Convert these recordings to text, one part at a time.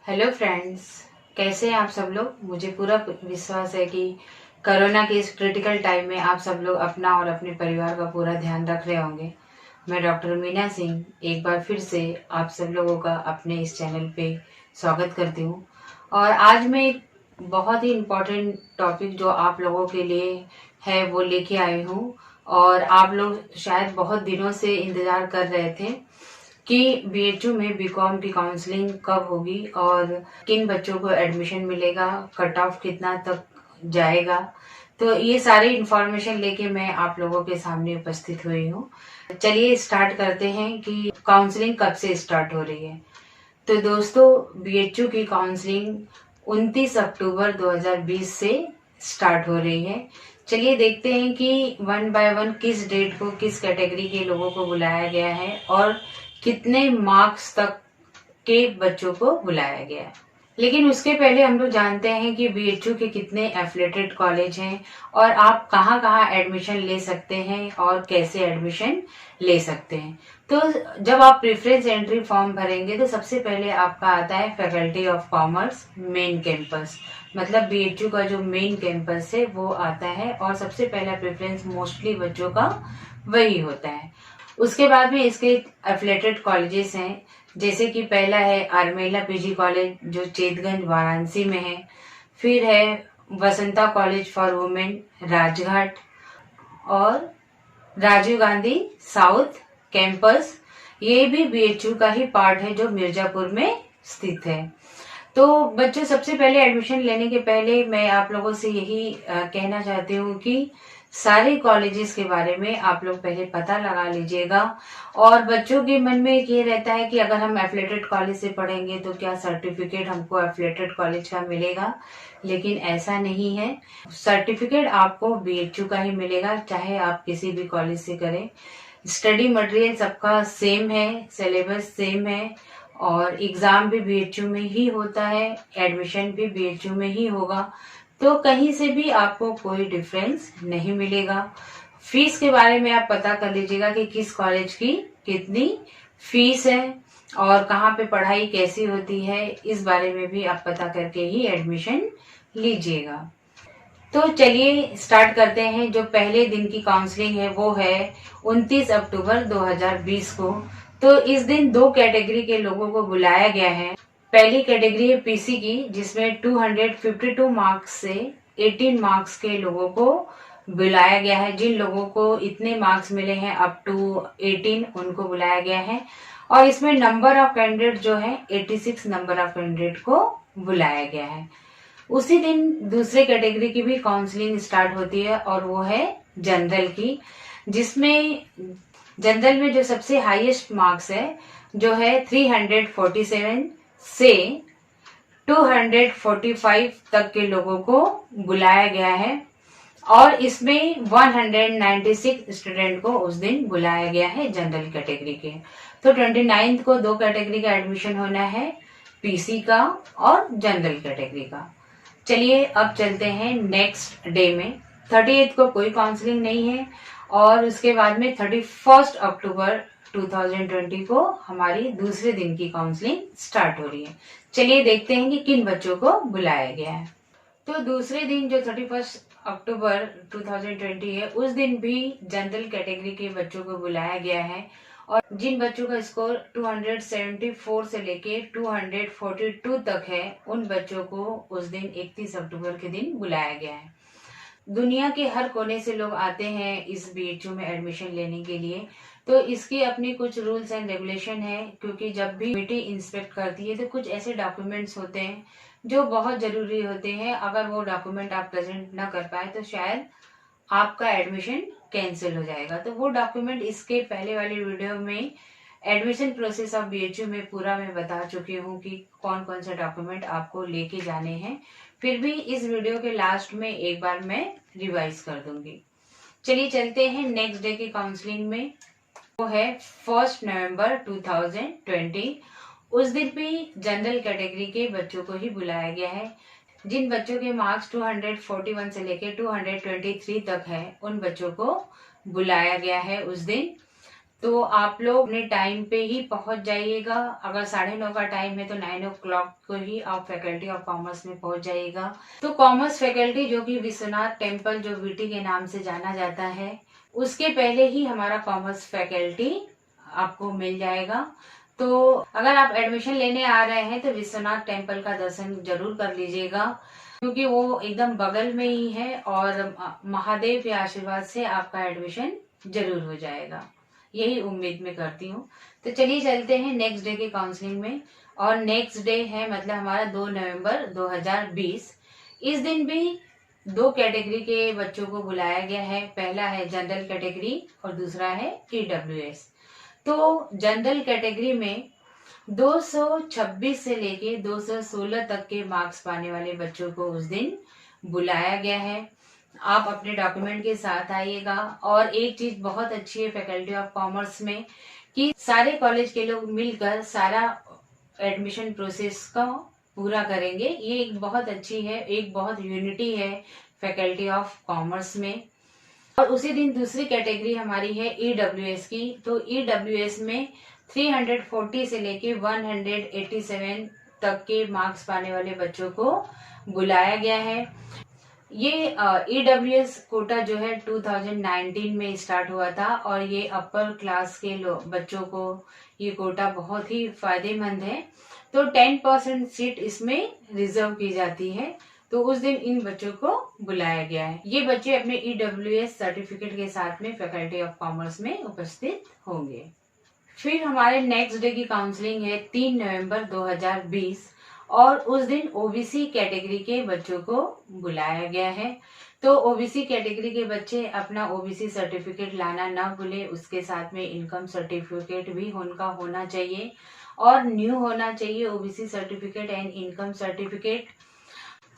Hello friends, कैसे हैं आप सब लोग। मुझे पूरा विश्वास है कि कोरोना के इस क्रिटिकल टाइम में आप सब लोग अपना और अपने परिवार का पूरा ध्यान रख रहे होंगे। मैं डॉक्टर मीना सिंह एक बार फिर से आप सब लोगों का अपने इस चैनल पे स्वागत करती हूँ। और आज मैं एक बहुत ही इम्पोर्टेंट टॉपिक जो आप लोगों के लिए है वो लेके आई हूँ। और आप लोग शायद बहुत दिनों से इंतज़ार कर रहे थे कि बीएचयू में बीकॉम की काउंसलिंग कब होगी और किन बच्चों को एडमिशन मिलेगा, कट ऑफ कितना तक जाएगा। तो ये सारी इंफॉर्मेशन लेके मैं आप लोगों के सामने उपस्थित हुई हूँ। चलिए स्टार्ट करते हैं कि काउंसलिंग कब से स्टार्ट हो रही है। तो दोस्तों, बीएचयू की काउंसलिंग 29 अक्टूबर 2020 से स्टार्ट हो रही है। चलिए देखते हैं कि वन बाय वन किस डेट को किस कैटेगरी के लोगों को बुलाया गया है और कितने मार्क्स तक के बच्चों को बुलाया गया है। लेकिन उसके पहले हम लोग जानते हैं कि बीएचयू के कितने एफिलिएटेड कॉलेज हैं और आप कहाँ कहाँ एडमिशन ले सकते हैं और कैसे एडमिशन ले सकते हैं। तो जब आप प्रेफरेंस एंट्री फॉर्म भरेंगे तो सबसे पहले आपका आता है faculty of commerce main campus, मतलब बीएचयू का जो मेन कैंपस है वो आता है और सबसे पहला प्रेफरेंस मोस्टली बच्चों का वही होता है। उसके बाद में इसके एफिलिएटेड कॉलेजेस हैं, जैसे कि पहला है आर्मेला पीजी कॉलेज जो चेतगंज वाराणसी में है। फिर है Vasanta college for women Rajghat और राजीव गांधी साउथ कैंपस, ये भी बीएचयू का ही पार्ट है जो मिर्जापुर में स्थित है। तो बच्चों, सबसे पहले एडमिशन लेने के पहले मैं आप लोगों से यही कहना चाहती हूँ कि सारे कॉलेजेस के बारे में आप लोग पहले पता लगा लीजिएगा। और बच्चों के मन में ये रहता है कि अगर हम एफिलिएटेड कॉलेज से पढ़ेंगे तो क्या सर्टिफिकेट हमको एफिलिएटेड कॉलेज का मिलेगा, लेकिन ऐसा नहीं है। सर्टिफिकेट आपको बीएचयू का ही मिलेगा, चाहे आप किसी भी कॉलेज से करें। स्टडी मटेरियल सबका सेम है, सिलेबस सेम है और एग्जाम भी बीएचयू में ही होता है, एडमिशन भी बीएचयू में ही होगा। तो कहीं से भी आपको कोई डिफरेंस नहीं मिलेगा। फीस के बारे में आप पता कर लीजिएगा कि किस कॉलेज की कितनी फीस है और कहाँ पे पढ़ाई कैसी होती है, इस बारे में भी आप पता करके ही एडमिशन लीजिएगा। तो चलिए स्टार्ट करते हैं। जो पहले दिन की काउंसलिंग है वो है 29 अक्टूबर 2020 को। तो इस दिन दो कैटेगरी के लोगों को बुलाया गया है। पहली कैटेगरी है पीसी की, जिसमें 252 मार्क्स से 18 मार्क्स के लोगों को बुलाया गया है। जिन लोगों को इतने मार्क्स मिले हैं अप टू 18, उनको बुलाया गया है। और इसमें नंबर ऑफ कैंडिडेट जो है 86 नंबर ऑफ कैंडिडेट को बुलाया गया है। उसी दिन दूसरे कैटेगरी की भी काउंसलिंग स्टार्ट होती है और वो है जनरल की, जिसमें जनरल में जो सबसे हाईएस्ट मार्क्स है जो है 347 से 245 तक के लोगों को बुलाया गया है। और इसमें 196 स्टूडेंट को उस दिन बुलाया गया है जनरल कैटेगरी के। तो 29 को दो कैटेगरी का एडमिशन होना है, पीसी का और जनरल कैटेगरी का। चलिए अब चलते हैं नेक्स्ट डे में। 30th को कोई काउंसलिंग नहीं है और उसके बाद में 31 अक्टूबर 2020 को हमारी दूसरे दिन की काउंसलिंग स्टार्ट हो रही है। चलिए देखते हैं कि किन बच्चों को बुलाया गया है। तो दूसरे दिन जो 31 अक्टूबर 2020 है, उस दिन भी जनरल कैटेगरी के बच्चों को बुलाया गया है। और जिन बच्चों का स्कोर 274 से लेके 242 तक है, उन बच्चों को उस दिन 31 अक्टूबर के दिन बुलाया गया है। दुनिया के हर कोने से लोग आते हैं इस बीएचयू में एडमिशन लेने के लिए। तो इसकी अपनी कुछ रूल्स एंड रेगुलेशन है, क्योंकि जब भी कमेटी इंस्पेक्ट करती है तो कुछ ऐसे डॉक्यूमेंट्स होते हैं जो बहुत जरूरी होते हैं। अगर वो डॉक्यूमेंट आप प्रेजेंट ना कर पाए तो शायद आपका एडमिशन कैंसिल हो जाएगा। तो वो डॉक्यूमेंट इसके पहले वाली वीडियो में एडमिशन प्रोसेस ऑफ बीएचयू में पूरा मैं बता चुकी हूँ कि कौन कौन से डॉक्यूमेंट आपको लेके जाने हैं। फिर भी इस वीडियो के लास्ट में एक बार मैं रिवाइज कर दूंगी। चलिए चलते हैं नेक्स्ट डे की काउंसलिंग में। वो है 1 नवंबर 2020। उस दिन भी जनरल कैटेगरी के बच्चों को ही बुलाया गया है। जिन बच्चों के मार्क्स 241 से लेकर 223 तक है, उन बच्चों को बुलाया गया है उस दिन। तो आप लोग अपने टाइम पे ही पहुंच जाइएगा। अगर 9:30 का टाइम है तो 9 o'clock को ही आप फैकल्टी ऑफ कॉमर्स में पहुंच जाइएगा। तो कॉमर्स फैकल्टी जो कि विश्वनाथ टेम्पल जो वीटी के नाम से जाना जाता है, उसके पहले ही हमारा कॉमर्स फैकल्टी आपको मिल जाएगा। तो अगर आप एडमिशन लेने आ रहे हैं तो विश्वनाथ टेम्पल का दर्शन जरूर कर लीजिएगा, क्योंकि वो एकदम बगल में ही है और महादेव के आशीर्वाद से आपका एडमिशन जरूर हो जाएगा, यही उम्मीद मैं करती हूँ। तो चलिए चलते हैं नेक्स्ट डे के काउंसलिंग में। और नेक्स्ट डे है मतलब हमारा 2 नवंबर 2020। इस दिन भी 2 कैटेगरी के बच्चों को बुलाया गया है। पहला है जनरल कैटेगरी और दूसरा है EWS। तो जनरल कैटेगरी में 226 से लेके 216 तक के मार्क्स पाने वाले बच्चों को उस दिन बुलाया गया है। आप अपने डॉक्यूमेंट के साथ आइएगा। और एक चीज बहुत अच्छी है फैकल्टी ऑफ कॉमर्स में कि सारे कॉलेज के लोग मिलकर सारा एडमिशन प्रोसेस का पूरा करेंगे। ये एक बहुत अच्छी है, एक बहुत यूनिटी है फैकल्टी ऑफ कॉमर्स में। और उसी दिन दूसरी कैटेगरी हमारी है EWS की। तो EWS में 340 से लेके 187 तक के मार्क्स पाने वाले बच्चों को बुलाया गया है। ये EWS कोटा जो है 2019 में स्टार्ट हुआ था और ये अपर क्लास के बच्चों को ये कोटा बहुत ही फायदेमंद है। तो 10% सीट इसमें रिजर्व की जाती है। तो उस दिन इन बच्चों को बुलाया गया है। ये बच्चे अपने EWS सर्टिफिकेट के साथ में फैकल्टी ऑफ कॉमर्स में उपस्थित होंगे। फिर हमारे नेक्स्ट डे की काउंसलिंग है 3 नवंबर 2020 और उस दिन OBC कैटेगरी के बच्चों को बुलाया गया है। तो OBC कैटेगरी के बच्चे अपना OBC सर्टिफिकेट लाना ना भूले, उसके साथ में इनकम सर्टिफिकेट भी उनका होना चाहिए और न्यू होना चाहिए OBC certificate and income certificate.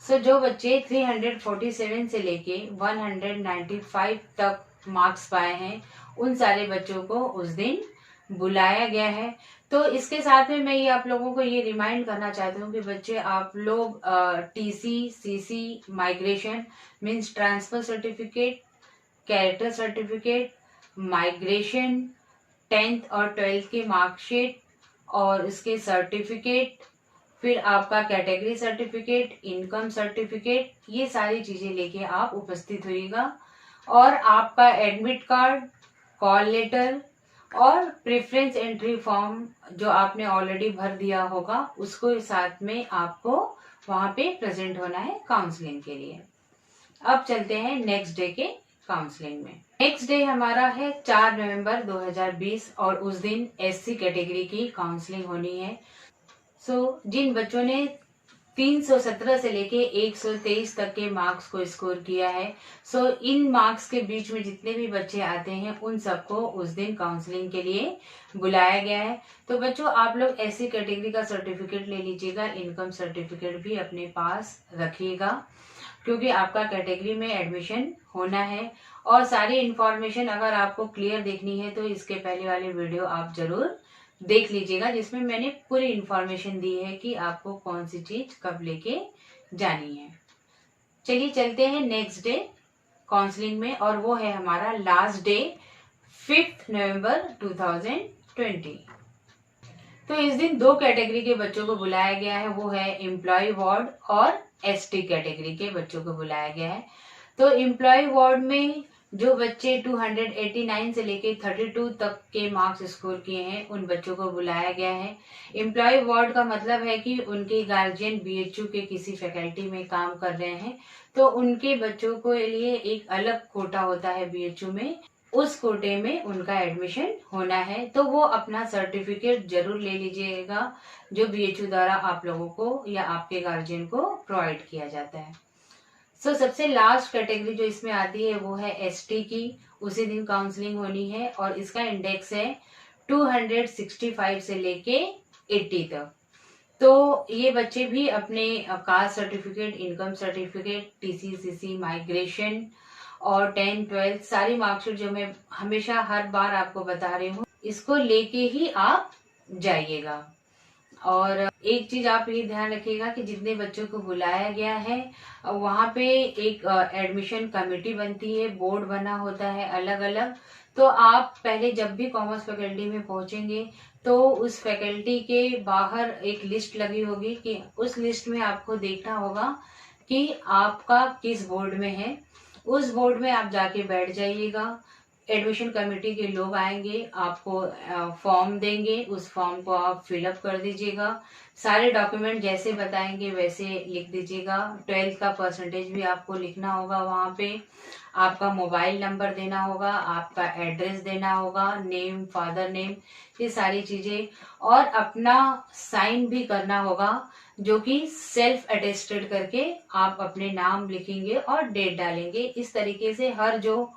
So जो बच्चे 347 से लेके 195 तक मार्क्स पाए हैं उन सारे बच्चों को उस दिन बुलाया गया है। तो इसके साथ में मैं ये आप लोगों को ये रिमाइंड करना चाहती हूँ कि बच्चे आप लोग TC, CC, migration means transfer certificate, character certificate, migration, 10th और 12th की मार्कशीट और इसके सर्टिफिकेट, फिर आपका कैटेगरी सर्टिफिकेट, इनकम सर्टिफिकेट, ये सारी चीजें लेके आप उपस्थित होइएगा। और आपका एडमिट कार्ड, कॉल लेटर और प्रेफरेंस एंट्री फॉर्म जो आपने ऑलरेडी भर दिया होगा उसको साथ में आपको वहां पे प्रेजेंट होना है काउंसलिंग के लिए। अब चलते हैं नेक्स्ट डे के काउंसलिंग में। नेक्स्ट डे हमारा है 4 नवंबर 2020 और उस दिन SC कैटेगरी की काउंसलिंग होनी है। जिन बच्चों ने 317 से लेके 123 तक के मार्क्स को स्कोर किया है, इन मार्क्स के बीच में जितने भी बच्चे आते हैं उन सबको उस दिन काउंसलिंग के लिए बुलाया गया है। तो बच्चों आप लोग SC कैटेगरी का सर्टिफिकेट ले लीजिएगा, इनकम सर्टिफिकेट भी अपने पास रखिएगा क्योंकि आपका कैटेगरी में एडमिशन होना है। और सारी इंफॉर्मेशन अगर आपको क्लियर देखनी है तो इसके पहले वाले वीडियो आप जरूर देख लीजिएगा, जिसमें मैंने पूरी इंफॉर्मेशन दी है कि आपको कौन सी चीज कब लेके जानी है। चलिए चलते हैं नेक्स्ट डे काउंसलिंग में और वो है हमारा लास्ट डे 5 नवंबर 2020। तो इस दिन 2 कैटेगरी के बच्चों को बुलाया गया है, वो है एम्प्लॉय वार्ड और ST कैटेगरी के बच्चों को बुलाया गया है। तो एम्प्लॉय वार्ड में जो बच्चे 289 से लेके 32 तक के मार्क्स स्कोर किए हैं उन बच्चों को बुलाया गया है। एम्प्लॉय वार्ड का मतलब है कि उनके गार्जियन BHU के किसी फैकल्टी में काम कर रहे हैं, तो उनके बच्चों को लिए एक अलग कोटा होता है BHU में, उस कोटे में उनका एडमिशन होना है। तो वो अपना सर्टिफिकेट जरूर ले लीजिएगा जो BHU द्वारा आप लोगों को या आपके गार्जियन को प्रोवाइड किया जाता है। सबसे लास्ट कैटेगरी जो इसमें आती है वो है ST की। उसी दिन काउंसलिंग होनी है और इसका इंडेक्स है 265 से लेके 80 तक। तो ये बच्चे भी अपने caste certificate, income certificate, TC, CC, migration और 10, 12 सारी मार्कशीट जो मैं हमेशा हर बार आपको बता रही हूँ, इसको लेके ही आप जाइएगा। और एक चीज आप ये ध्यान रखिएगा कि जितने बच्चों को बुलाया गया है वहाँ पे एक एडमिशन कमेटी बनती है, बोर्ड बना होता है अलग अलग। तो आप पहले जब भी कॉमर्स फैकल्टी में पहुंचेंगे तो उस फैकल्टी के बाहर एक लिस्ट लगी होगी कि उस लिस्ट में आपको देखना होगा कि आपका किस बोर्ड में है। उस बोर्ड में आप जाके बैठ जाइएगा। एडमिशन कमेटी के लोग आएंगे, आपको फॉर्म देंगे, उस फॉर्म को आप फिलअप कर दीजिएगा। सारे डॉक्यूमेंट जैसे बताएंगे वैसे लिख दीजिएगा। 12th का परसेंटेज भी आपको लिखना होगा वहाँ पे। आपका मोबाइल नंबर देना होगा, आपका एड्रेस देना होगा, नेम, फादर नेम, ये सारी चीजें, और अपना साइन भी करना होगा जो कि सेल्फ अटेस्टेड करके आप अपने नाम लिखेंगे और डेट डालेंगे। इस तरीके से हर जो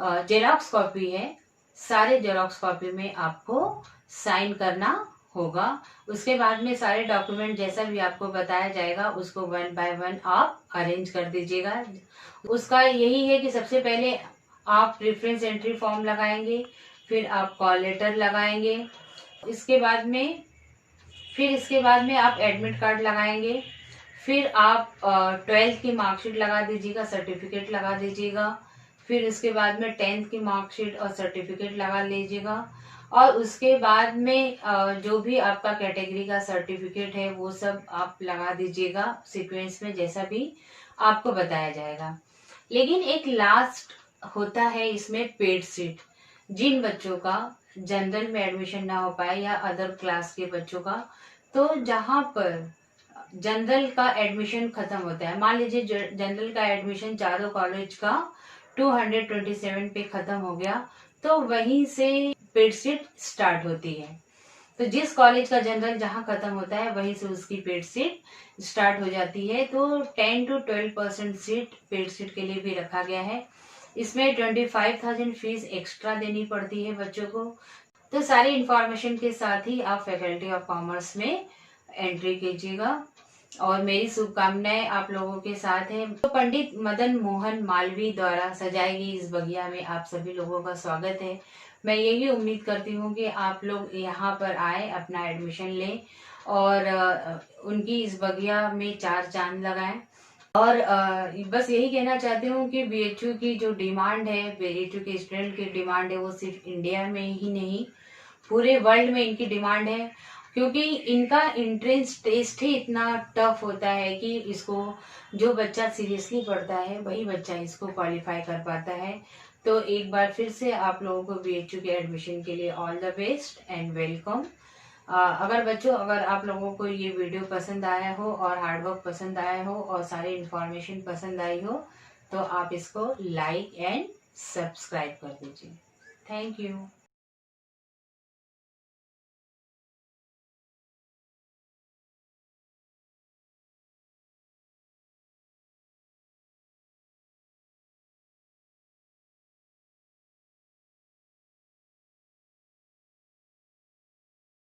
जेरॉक्स कॉपी है, सारे जेरॉक्स कॉपी में आपको साइन करना होगा। उसके बाद में सारे डॉक्यूमेंट जैसा भी आपको बताया जाएगा उसको 1 बाय 1 आप अरेंज कर दीजिएगा। उसका यही है कि सबसे पहले आप प्रेफरेंस एंट्री फॉर्म लगाएंगे, फिर आप कॉल लेटर लगाएंगे, इसके बाद में आप एडमिट कार्ड लगाएंगे, फिर आप 12th की मार्कशीट लगा दीजिएगा, सर्टिफिकेट लगा दीजिएगा, फिर उसके बाद में 10th की मार्कशीट और सर्टिफिकेट लगा लीजिएगा, और उसके बाद में जो भी आपका कैटेगरी का सर्टिफिकेट है वो सब आप लगा दीजिएगा सीक्वेंस में जैसा भी आपको बताया जाएगा। लेकिन एक लास्ट होता है इसमें पेड सीट। जिन बच्चों का जनरल में एडमिशन ना हो पाए या अदर क्लास के बच्चों का, तो जहां पर जनरल का एडमिशन खत्म होता है, मान लीजिए जनरल का एडमिशन चारों कॉलेज का 227 पे खत्म हो गया, तो वहीं से पेड सीट स्टार्ट होती है। तो जिस कॉलेज का जनरल जहां खत्म होता है वहीं से उसकी पेड सीट स्टार्ट हो जाती है। तो 10 to 12% सीट पेड सीट के लिए भी रखा गया है। इसमें 25,000 फीस एक्स्ट्रा देनी पड़ती है बच्चों को। तो सारी इंफॉर्मेशन के साथ ही आप फैकल्टी ऑफ कॉमर्स में एंट्री कीजिएगा, और मेरी शुभकामनाएं आप लोगों के साथ है। तो पंडित मदन मोहन मालवीय द्वारा सजाई गई इस बगिया में आप सभी लोगों का स्वागत है। मैं यही उम्मीद करती हूँ कि आप लोग यहाँ पर आए, अपना एडमिशन लें और उनकी इस बगिया में 4 चांद लगाएं। और बस यही कहना चाहती हूँ कि बीएचयू की जो डिमांड है, बीएचयू के स्टूडेंट की डिमांड है, वो सिर्फ इंडिया में ही नहीं पूरे वर्ल्ड में इनकी डिमांड है, क्योंकि इनका एंट्रेंस टेस्ट ही इतना टफ होता है कि इसको जो बच्चा सीरियसली पढ़ता है वही बच्चा इसको क्वालिफाई कर पाता है। तो एक बार फिर से आप लोगों को बीएचयू के एडमिशन के लिए all the best and welcome. अगर आप लोगों को ये वीडियो पसंद आया हो और हार्डवर्क पसंद आया हो और सारी इन्फॉर्मेशन पसंद आई हो, तो आप इसको लाइक एंड सब्सक्राइब कर दीजिए। Thank you.